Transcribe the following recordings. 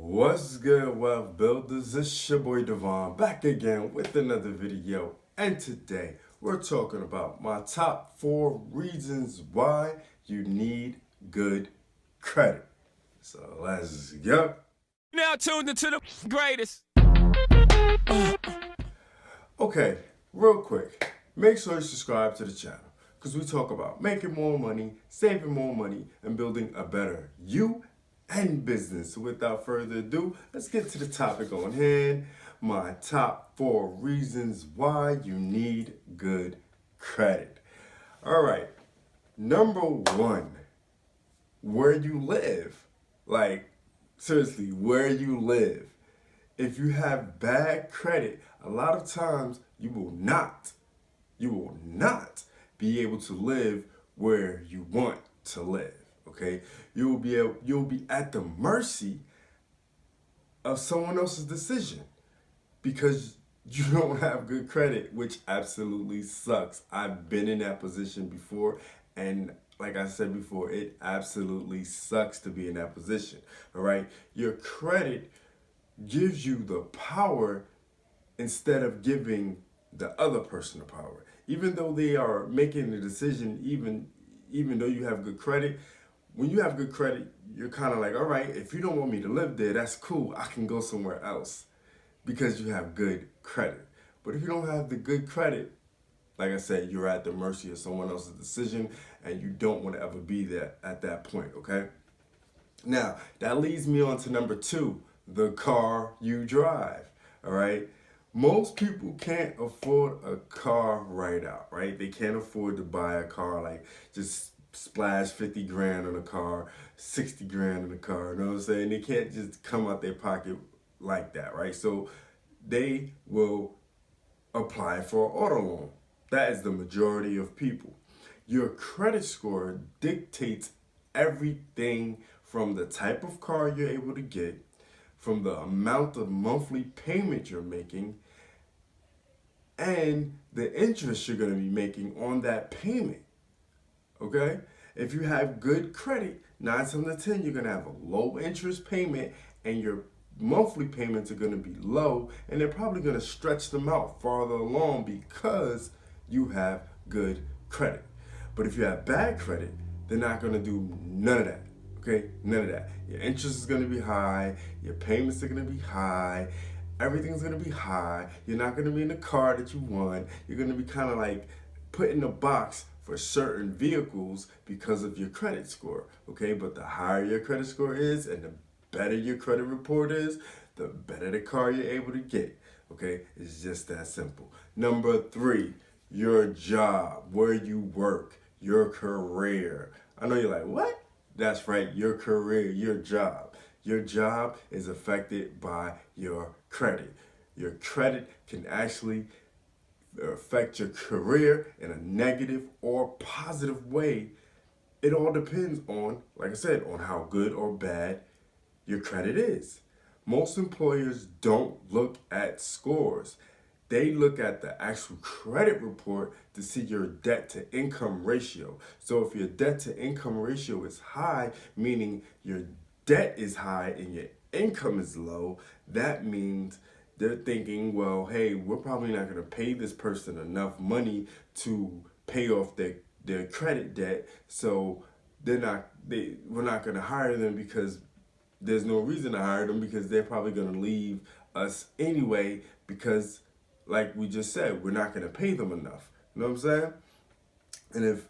What's good, wealth builders? It's your boy Devon back again with another video. And today we're talking about my top 4 reasons why you need good credit. So let's go. Now tuned into the greatest. Okay, real quick, make sure you subscribe to the channel because we talk about making more money, saving more money, and building a better you and business. So without further ado, let's get to the topic on hand. My top 4 reasons why you need good credit. All right, number 1, where you live. Like, seriously, where you live. If you have bad credit, a lot of times you will not be able to live where you want to live. Okay, you'll be at the mercy of someone else's decision because you don't have good credit, which absolutely sucks. I've been in that position before, and like I said before, it absolutely sucks to be in that position. All right, your credit gives you the power instead of giving the other person the power. Even though they are making the decision, even though you have good credit, when you have good credit, you're kind of like, all right, if you don't want me to live there, that's cool. I can go somewhere else because you have good credit. But if you don't have the good credit, like I said, you're at the mercy of someone else's decision, and you don't want to ever be there at that point, okay? Now, that leads me on to number 2, the car you drive, all right? Most people can't afford a car right out, right? They can't afford to buy a car, like just splash 50 grand on a car, 60 grand on a car, you know what I'm saying? They can't just come out their pocket like that, right? So they will apply for an auto loan. That is the majority of people. Your credit score dictates everything from the type of car you're able to get, from the amount of monthly payment you're making, and the interest you're going to be making on that payment. Okay? If you have good credit, 9 times out of 10, you're going to have a low interest payment, and your monthly payments are going to be low, and they're probably going to stretch them out farther along because you have good credit. But if you have bad credit, they're not going to do none of that. Okay? None of that. Your interest is going to be high, your payments are going to be high, everything's going to be high, you're not going to be in the car that you want, you're going to be kind of like put in a box for certain vehicles because of your credit score, okay? But the higher your credit score is and the better your credit report is, the better the car you're able to get, okay? It's just that simple. Number 3, your job, where you work, your career. I know you're like, what? That's right, your career, your job. Your job is affected by your credit. Your credit can actually affect your career in a negative or positive way. It all depends on, like I said, on how good or bad your credit is. Most employers don't look at scores. They look at the actual credit report to see your debt to income ratio. So if your debt to income ratio is high, meaning your debt is high and your income is low, that means they're thinking, well, hey, we're probably not going to pay this person enough money to pay off their credit debt, so we're not going to hire them because there's no reason to hire them because they're probably going to leave us anyway because, like we just said, we're not going to pay them enough. You know what I'm saying? And if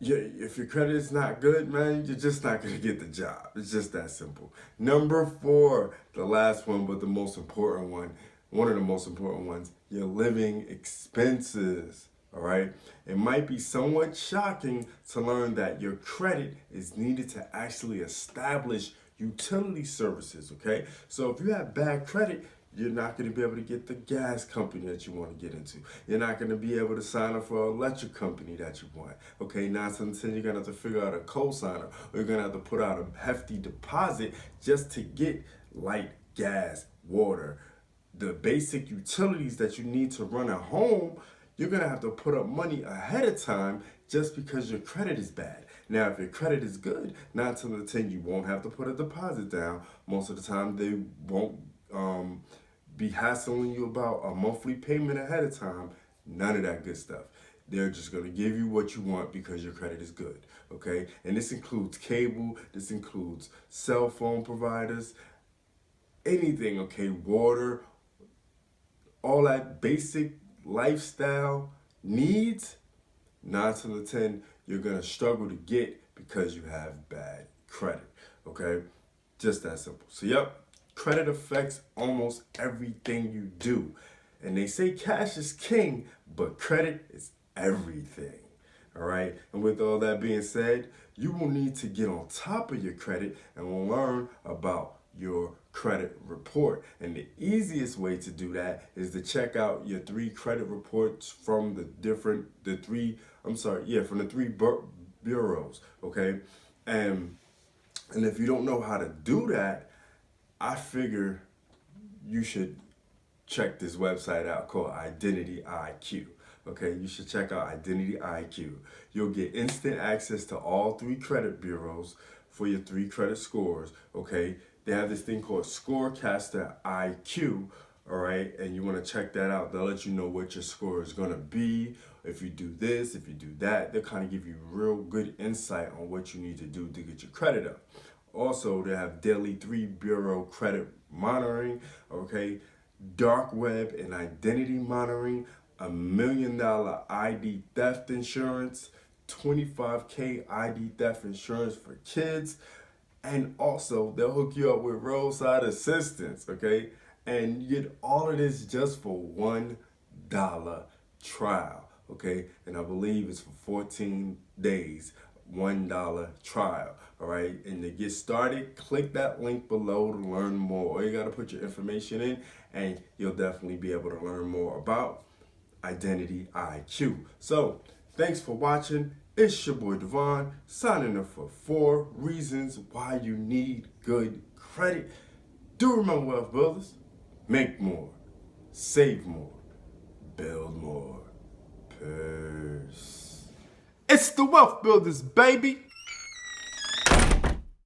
your credit is not good, man, you're just not going to get the job. It's just that simple. Number 4, the last one, but the most important one of the most important ones, your living expenses. All right? It might be somewhat shocking to learn that your credit is needed to actually establish utility services, okay? So if you have bad credit, you're not going to be able to get the gas company that you want to get into. You're not going to be able to sign up for an electric company that you want. Okay, 9 times out of 10, you're going to have to figure out a co-signer, or you're going to have to put out a hefty deposit just to get light, gas, water, the basic utilities that you need to run a home. You're going to have to put up money ahead of time just because your credit is bad. Now, if your credit is good, 9 times out of 10, you won't have to put a deposit down. Most of the time, they won't be hassling you about a monthly payment ahead of time. None of that good stuff. They're just going to give you what you want because your credit is good, okay? And this includes cable, this includes cell phone providers, anything, okay? Water, all that basic lifestyle needs, 9 times out of 10, you're going to struggle to get because you have bad credit, okay? Just that simple. So, yep, credit affects almost everything you do. And they say cash is king, but credit is everything. All right. And with all that being said, you will need to get on top of your credit and learn about your credit report. And the easiest way to do that is to check out your 3 credit reports from the three bureaus. Okay. And if you don't know how to do that, I figure you should check this website out called Identity IQ. Okay, you should check out Identity IQ. You'll get instant access to all 3 credit bureaus for your 3 credit scores. Okay, they have this thing called Scorecaster IQ. All right, and you want to check that out. They'll let you know what your score is going to be. If you do this, if you do that, they'll kind of give you real good insight on what you need to do to get your credit up. Also, they have daily 3 bureau credit monitoring. Okay, dark web and identity monitoring, $1 million ID theft insurance, $25K ID theft insurance for kids, and also they'll hook you up with roadside assistance, okay? And you get all of this just for $1 trial, okay? And I believe it's for 14 days, $1 trial, all right? And to get started, click that link below to learn more. Or you got to put your information in, and you'll definitely be able to learn more about Identity IQ. So, thanks for watching. It's your boy Devon, signing up for 4 reasons why you need good credit. Do remember, wealth builders, make more, save more, build more. Peace. It's the Wealth Builders, baby.